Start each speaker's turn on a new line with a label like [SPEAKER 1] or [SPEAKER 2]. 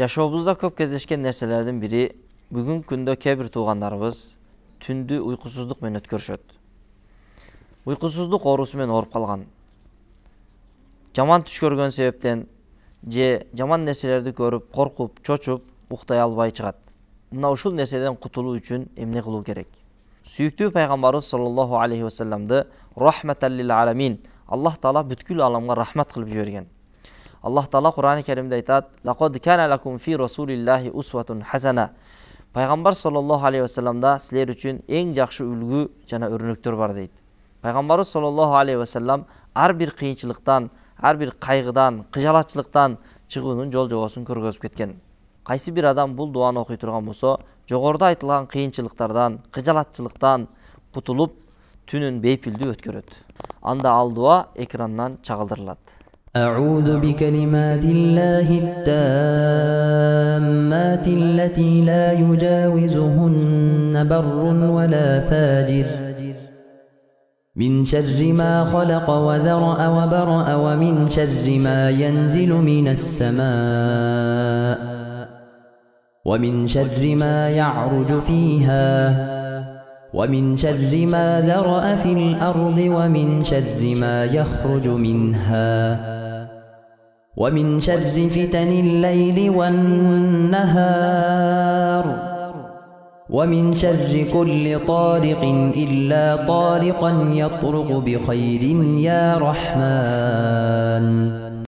[SPEAKER 1] Жашообузда көп кездешкен нерселердин бири бүгүнкү күндө кээ бир туугандарыбыз түндү уйкусуздук менен өткөрүшөт. Уйкусуздук оорусу менен ооруп калган. Жаман түш көргөн себептен же жаман нерселерди көрүп, коркуп, чочуп, уктай албай чыгат. Мына ушул нерседен кутулуу үчүн эмне кылуу керек? Сүйүктүү пайгамбарыбыз саллаллаху алейхи вассаламды рахматан лил аламин, Аллах Таала бүткүл аламга рахмат кылып жиберген. Аллах Таала Кур'ан-ы Керимде айтат: "Лакад кана лакум фи расулиллахи усватун хасана." Пайгамбар саллаллаху алейхи вассаламда силер үчүн эң жакшы үлгү жана өрнөктөр бар дейт. Пайгамбарыбыз саллаллаху алейхи вассалам ар бир кыйынчылыктан, ар бир кайгыдан, кыжалатчылыктан чыгуунун жол жобосун көргөзүп кеткен. Кайсы бир адам бул дуаны окуй турган болсо, жогоруда айтылган кыйынчылыктардан, кыжалатчылыктан кутулуп, түнүн бейпилдүү өткөрөт. Анда ал дуа экрандан чагылдырылат.
[SPEAKER 2] أعوذ بكلمات الله التامات التي لا يجاوزهن بر ولا فاجر من شر ما خلق وذرأ وبرأ ومن شر ما ينزل من السماء ومن شر ما يعرج فيها ومن شر ما ذرأ في الأرض ومن شر ما يخرج منها ومن شر فتن الليل والنهار ومن شر كل طارق إلا طارقا يطرق بخير يا رحمن